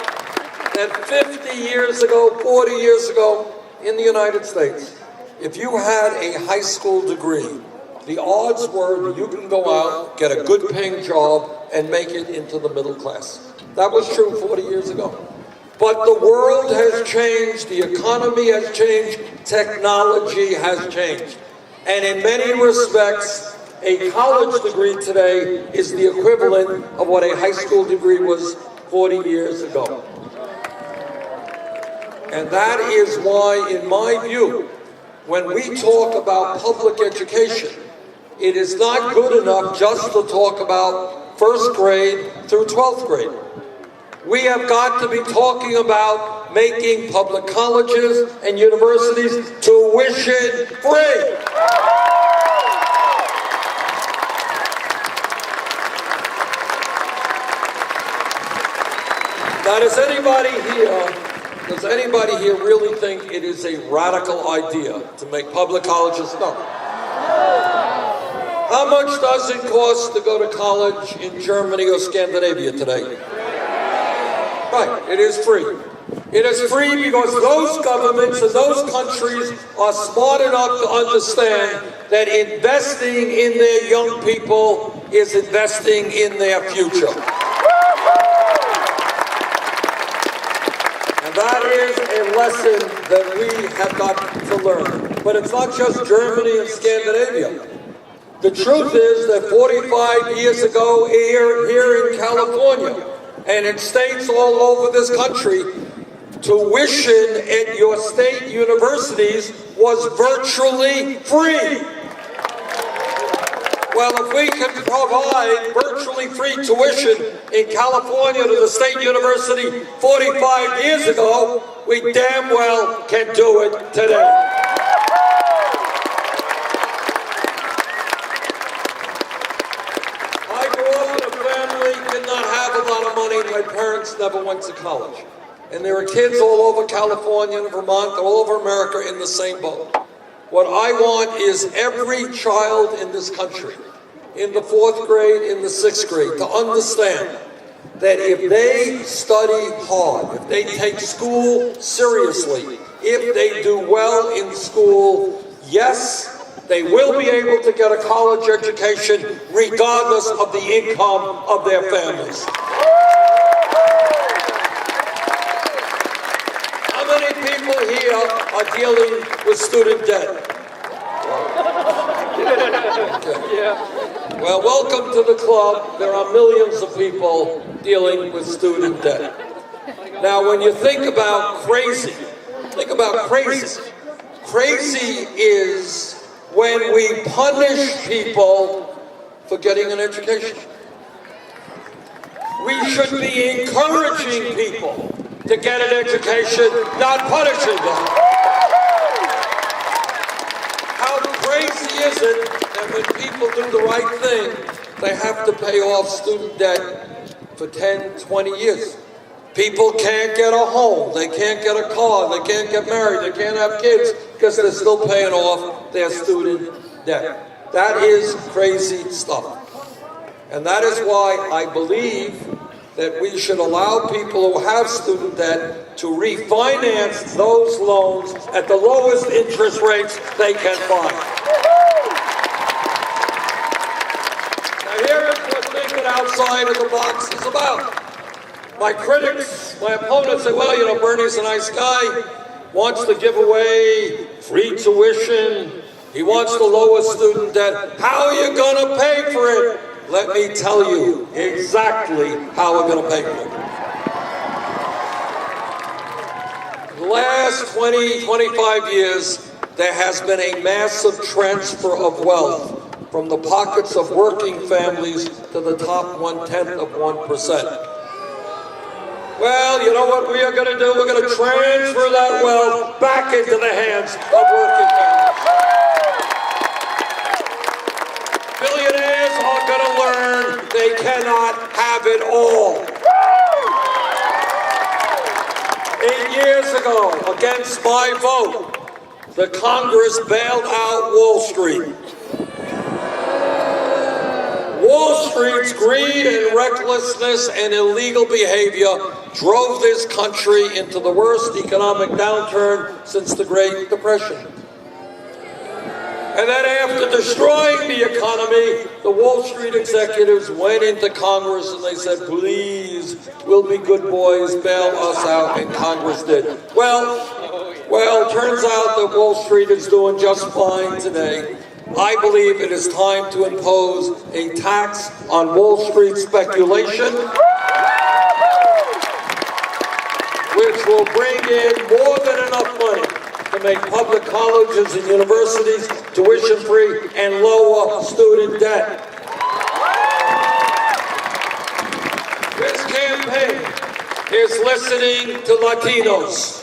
that 50 years ago, 40 years ago, in the United States, if you had a high school degree, the odds were that you can go out, get a good paying job, and make it into the middle class. That was true 40 years ago. But the world has changed, the economy has changed, technology has changed. And in many respects, a college degree today is the equivalent of what a high school degree was 40 years ago. And that is why, in my view, when we talk about public education, it is not good enough just to talk about first grade through 12th grade. We have got to be talking about making public colleges and universities tuition free. Now, does anybody here really think it is a radical idea to make public colleges? No. How much does it cost to go to college in Germany or Scandinavia today? Right, it is free. It is free because those governments and those countries are smart enough to understand that investing in their young people is investing in their future. And that is a lesson that we have got to learn. But it's not just Germany and Scandinavia. The truth is that 45 years ago here in California, and in states all over this country, tuition at your state universities was virtually free. Well, if we can provide virtually free tuition in California to the state university 45 years ago, we damn well can do it today. My parents never went to college. And there are kids all over California and Vermont, all over America in the same boat. What I want is every child in this country, in the 4th grade, in the 6th grade, to understand that if they study hard, if they take school seriously, if they do well in school, yes, they will be able to get a college education regardless of the income of their families. How many people here are dealing with student debt? Okay. Well, welcome to the club. There are millions of people dealing with student debt. Now, when you think about crazy, think about crazy. Crazy is when we punish people for getting an education. We should be encouraging people to get an education, not punishing them. How crazy is it that when people do the right thing, they have to pay off student debt for 10, 20 years? People can't get a home, they can't get a car, they can't get married, they can't have kids because they're still paying off their student debt. That is crazy stuff. And that is why I believe that we should allow people who have student debt to refinance those loans at the lowest interest rates they can find. Now here is what thinking outside of the box is about. My critics, my opponents say, well, you know, Bernie's a nice guy, wants to give away free tuition, he wants to lower student debt. How are you going to pay for it? Let me tell you exactly how we're going to pay for it. The last 20, 25 years, there has been a massive transfer of wealth from the pockets of working families to the top 1/10 of 1%. Well, you know what we are going to do? We're going to transfer that wealth back into the hands of working families. Billionaires are going to learn they cannot have it all. 8 years ago, against my vote, the Congress bailed out Wall Street. Wall Street's greed and recklessness and illegal behavior drove this country into the worst economic downturn since the Great Depression. And then after destroying the economy, the Wall Street executives went into Congress and they said, please, we'll be good boys, bail us out, and Congress did. Well, turns out that Wall Street is doing just fine today. I believe it is time to impose a tax on Wall Street speculation, which will bring in more than enough money to make public colleges and universities tuition-free and lower student debt. This campaign is listening to Latinos.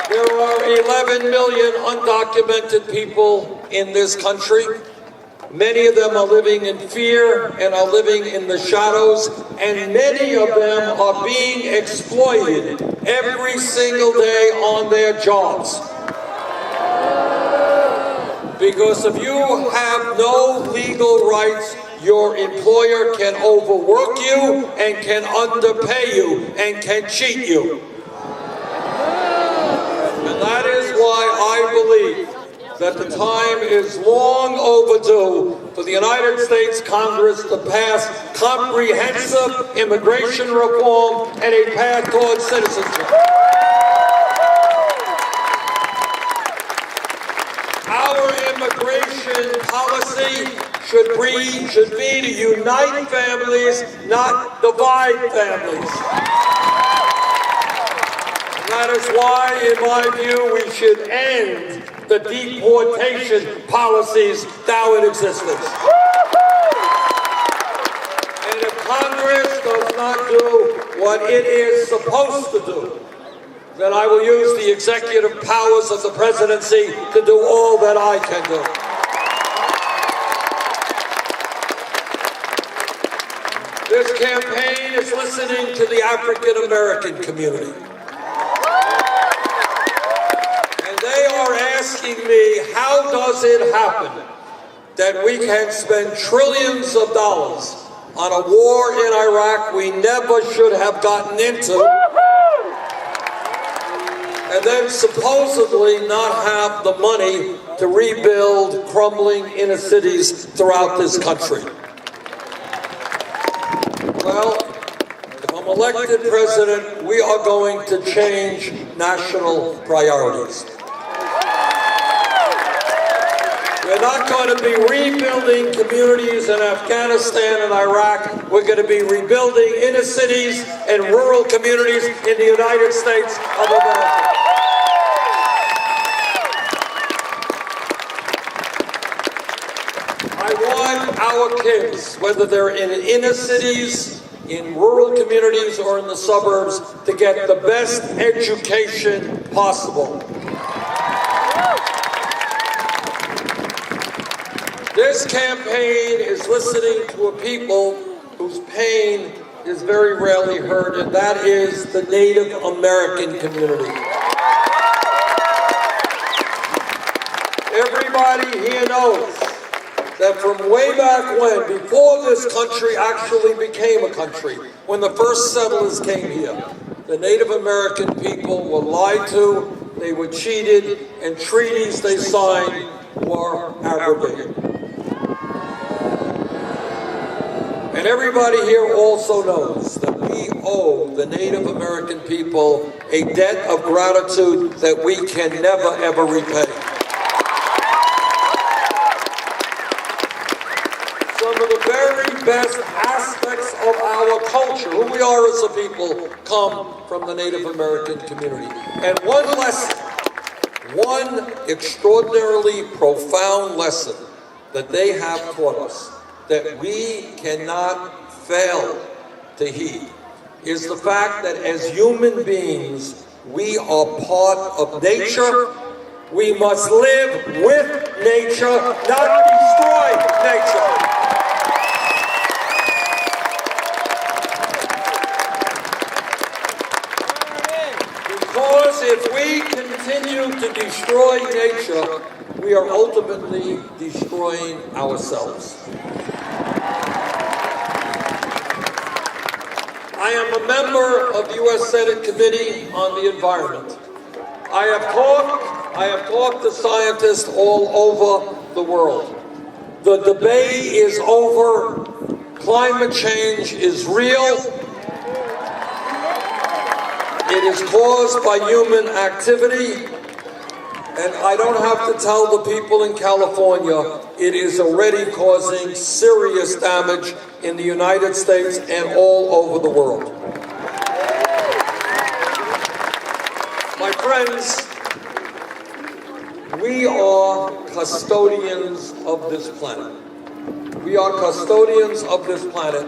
There are 11 million undocumented people in this country. Many of them are living in fear and are living in the shadows, and many of them are being exploited every single day on their jobs. Because if you have no legal rights, your employer can overwork you and can underpay you and can cheat you. And that is why I believe that the time is long overdue for the United States Congress to pass comprehensive immigration reform and a path towards citizenship. Our immigration policy should be to unite families, not divide families. And that is why, in my view, we should end the deportation policies now in existence. And if Congress does not do what it is supposed to do, then I will use the executive powers of the presidency to do all that I can do. This campaign is listening to the African American community. They are asking me, how does it happen that we can spend trillions of dollars on a war in Iraq we never should have gotten into, and then supposedly not have the money to rebuild crumbling inner cities throughout this country? Well, if I'm elected president, we are going to change national priorities. We're not going to be rebuilding communities in Afghanistan and Iraq. We're going to be rebuilding inner cities and rural communities in the United States of America. I want our kids, whether they're in inner cities, in rural communities, or in the suburbs, to get the best education possible. This campaign is listening to a people whose pain is very rarely heard, and that is the Native American community. Everybody here knows that from way back when, before this country actually became a country, when the first settlers came here, the Native American people were lied to, they were cheated, and treaties they signed were abrogated. And everybody here also knows that we owe the Native American people a debt of gratitude that we can never, ever repay. Some of the very best aspects of our culture, who we are as a people, come from the Native American community. And one lesson, one extraordinarily profound lesson that they have taught us, that we cannot fail to heed, is the fact that as human beings, we are part of nature. We must live with nature, not destroy nature. Because if we continue to destroy nature, we are ultimately destroying ourselves. I am a member of the U.S. Senate Committee on the Environment. I have talked to scientists all over the world. The debate is over. Climate change is real. It is caused by human activity. And I don't have to tell the people in California, it is already causing serious damage in the United States and all over the world. My friends, we are custodians of this planet. We are custodians of this planet.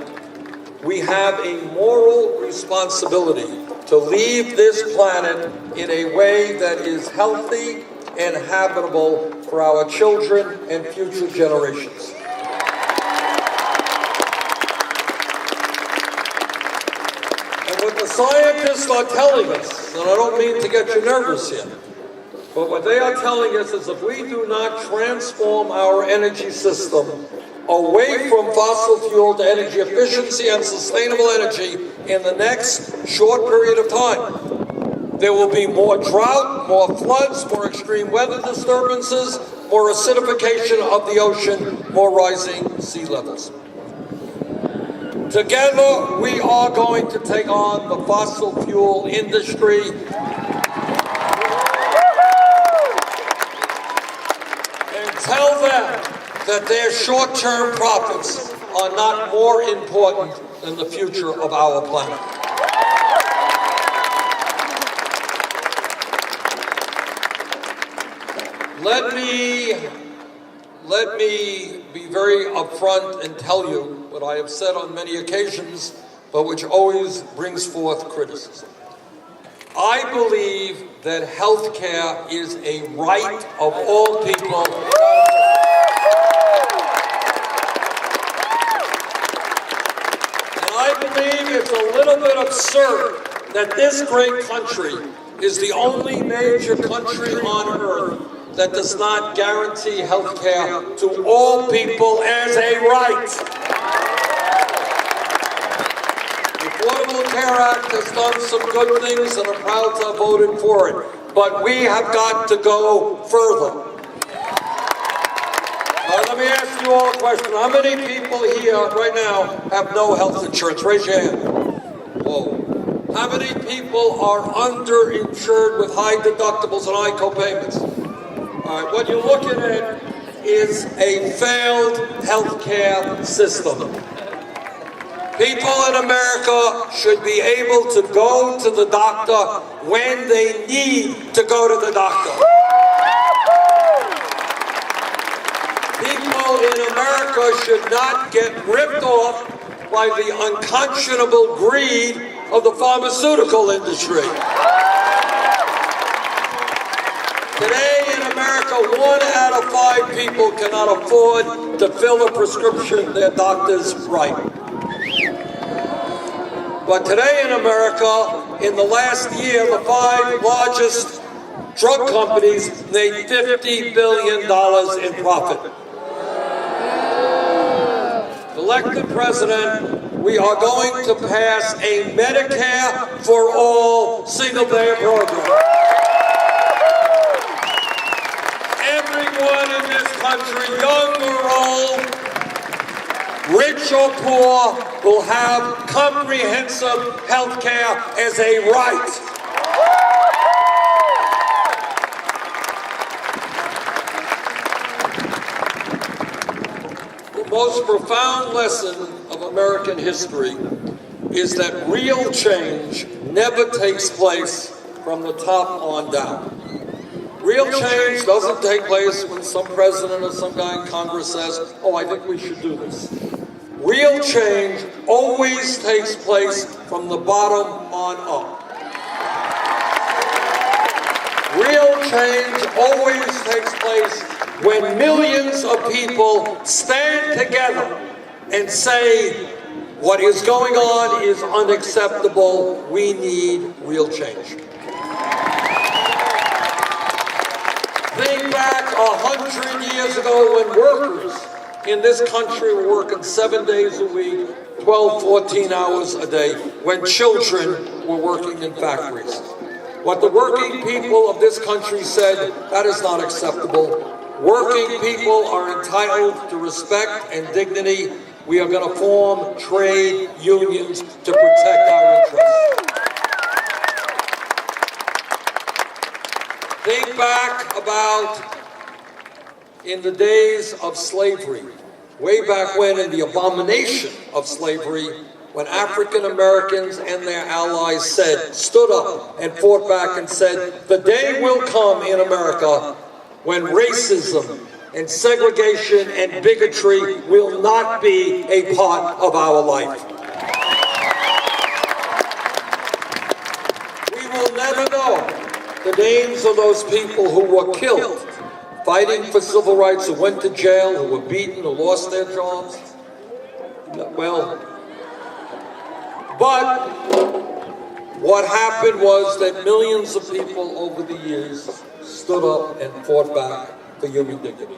We have a moral responsibility to leave this planet in a way that is healthy and habitable for our children and future generations. And what the scientists are telling us, and I don't mean to get you nervous here, but what they are telling us is if we do not transform our energy system away from fossil fuel to energy efficiency and sustainable energy in the next short period of time, there will be more drought, more floods, more extreme weather disturbances, more acidification of the ocean, more rising sea levels. Together, we are going to take on the fossil fuel industry and tell them that their short-term profits are not more important than the future of our planet. Let me be very upfront and tell you what I have said on many occasions, but which always brings forth criticism. I believe that health care is a right of all people. And I believe it's a little bit absurd that this great country is the only major country on earth that does not guarantee health care to all people as a right. The Affordable Care Act has done some good things and I'm proud to have voted for it, but we have got to go further. Let me ask you all a question. How many people here right now have no health insurance? Raise your hand. Whoa. How many people are underinsured with high deductibles and high copayments? All right, what you're looking at is a failed healthcare system. People in America should be able to go to the doctor when they need to go to the doctor. People in America should not get ripped off by the unconscionable greed of the pharmaceutical industry. Today in America, 1 out of 5 people cannot afford to fill a prescription their doctors write. But today in America, in the last year, the 5 largest drug companies made $50 billion in profit. Elected president, we are going to pass a Medicare for all single-payer program. Everyone in this country, young or old, rich or poor, will have comprehensive health care as a right. The most profound lesson of American history is that real change never takes place from the top on down. Real change doesn't take place when some president or some guy in Congress says, oh, I think we should do this. Real change always takes place from the bottom on up. Real change always takes place when millions of people stand together and say, what is going on is unacceptable. We need real change. Think back 100 years ago when workers in this country were working 7 days a week, 12, 14 hours a day, when children were working in factories. What the working people of this country said, that is not acceptable. Working people are entitled to respect and dignity. We are going to form trade unions to protect our interests. Think back about in the days of slavery, way back when in the abomination of slavery, when African Americans and their allies stood up and fought back and said, the day will come in America when racism and segregation and bigotry will not be a part of our life. We will never know the names of those people who were killed fighting for civil rights, who went to jail, who were beaten, who lost their jobs. Well, but what happened was that millions of people over the years stood up and fought back for human dignity.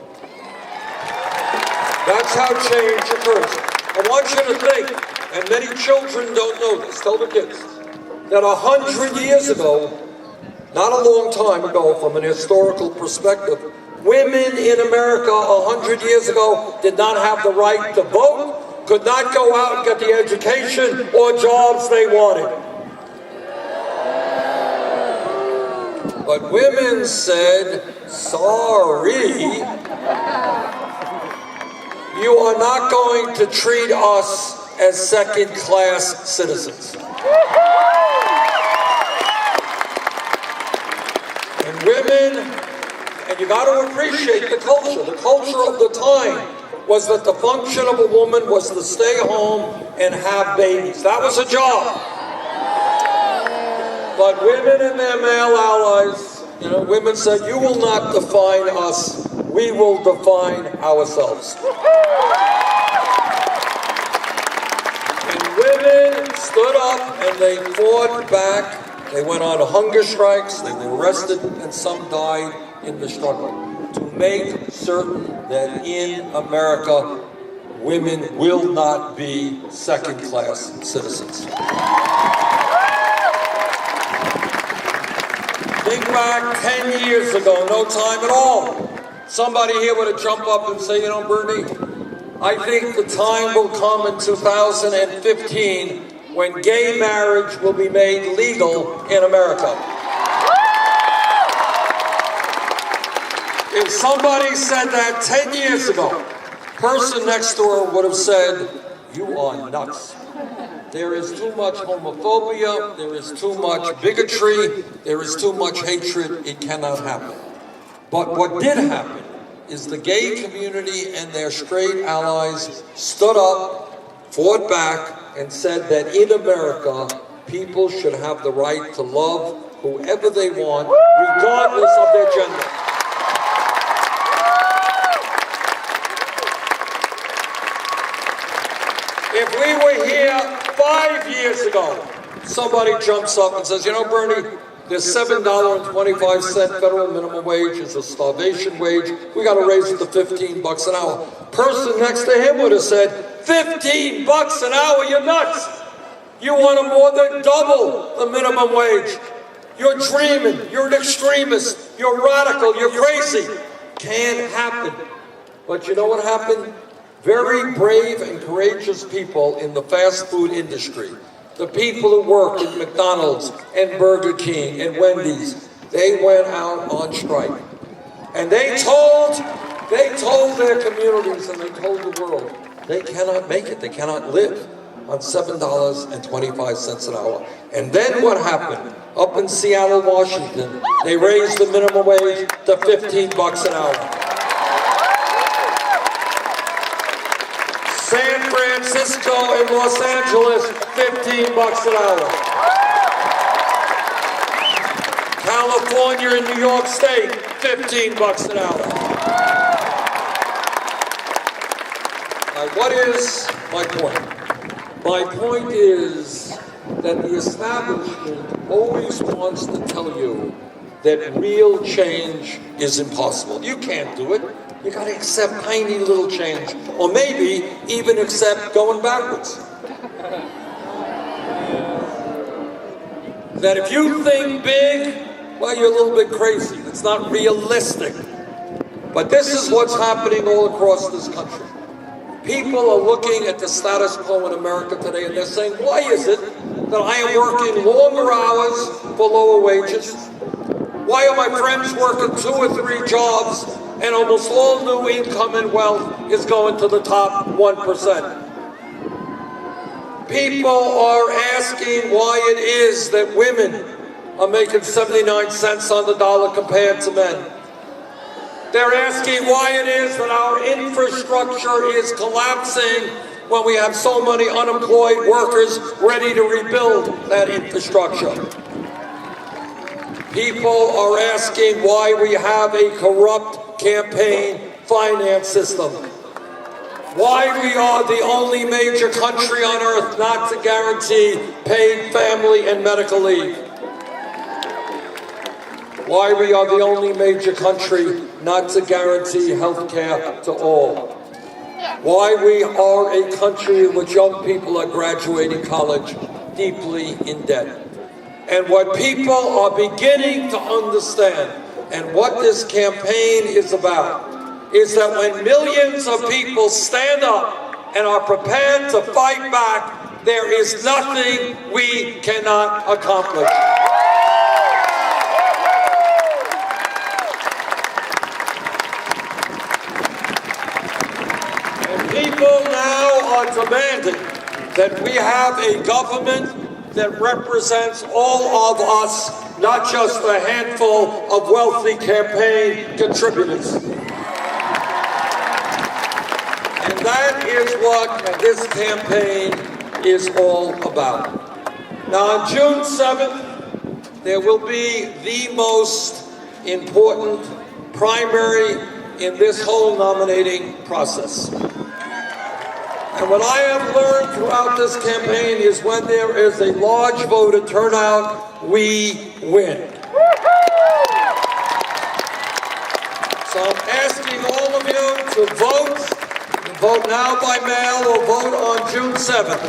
That's how change occurs. I want you to think, and many children don't know this, tell the kids, that 100 years ago, not a long time ago from an historical perspective, women in America 100 years ago did not have the right to vote, could not go out and get the education or jobs they wanted. But women said, sorry, you are not going to treat us as second-class citizens. And women, and you got to appreciate the culture. The culture of the time was that the function of a woman was to stay home and have babies. That was a job. But women and their male allies, women said, you will not define us, we will define ourselves. And women stood up and they fought back. They went on hunger strikes, they were arrested, and some died in the struggle to make certain that in America, women will not be second-class citizens. Think back 10 years ago, no time at all. Somebody here would have jumped up and say, Bernie, I think the time will come in 2015 when gay marriage will be made legal in America. If somebody said that 10 years ago, person next door would have said, "You are nuts. There is too much homophobia, there is too much bigotry, there is too much hatred, it cannot happen." But what did happen is the gay community and their straight allies stood up, fought back, and said that in America, people should have the right to love whoever they want, regardless of their gender. If we were here 5 years ago, somebody jumps up and says, "You know, Bernie, there's $7.25 federal minimum wage, it's a starvation wage, we got to raise it to $15 an hour." Person next to him would have said, $15 an hour, you're nuts. You want to more than double the minimum wage. You're dreaming, you're an extremist, you're radical, you're crazy. Can't happen. But you know what happened? Very brave and courageous people in the fast food industry, the people who work at McDonald's and Burger King and Wendy's, they went out on strike. And they told their communities and they told the world, they cannot make it, they cannot live on $7.25 an hour. And then what happened? Up in Seattle, Washington, they raised the minimum wage to $15 an hour. San Francisco and Los Angeles, $15 an hour. California and New York State, $15 an hour. Now, what is my point? My point is that the establishment always wants to tell you that real change is impossible. You can't do it. You got to accept tiny little change, or maybe even accept going backwards. That if you think big, well, you're a little bit crazy. It's not realistic. But this is what's happening all across this country. People are looking at the status quo in America today, and they're saying, why is it that I am working longer hours for lower wages? Why are my friends working 2 or 3 jobs, and almost all new income and wealth is going to the top 1%? People are asking why it is that women are making 79 cents on the dollar compared to men. They're asking why it is that our infrastructure is collapsing when we have so many unemployed workers ready to rebuild that infrastructure. People are asking why we have a corrupt campaign finance system. Why we are the only major country on earth not to guarantee paid family and medical leave. Why we are the only major country not to guarantee health care to all. Why we are a country in which young people are graduating college deeply in debt. And what people are beginning to understand, and what this campaign is about, is that when millions of people stand up and are prepared to fight back, there is nothing we cannot accomplish. And people now are demanding that we have a government that represents all of us, not just a handful of wealthy campaign contributors. And that is what this campaign is all about. Now, on June 7th, there will be the most important primary in this whole nominating process. And what I have learned throughout this campaign is when there is a large voter turnout, we win. So I'm asking all of you to vote. Vote now by mail or vote on June 7th.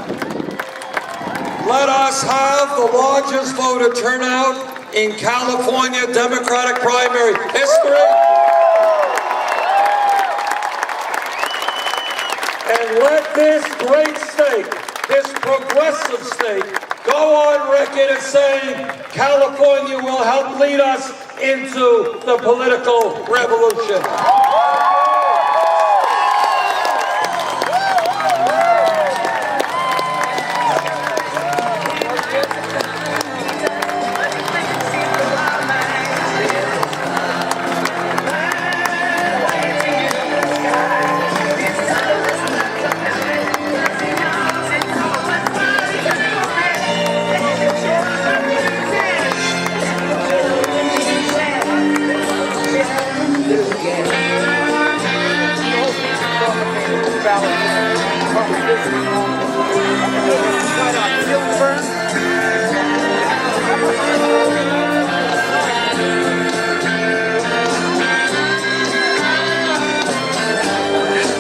Let us have the largest voter turnout in California Democratic primary history. And let this great state this progressive state, go on record as saying California will help lead us into the political revolution.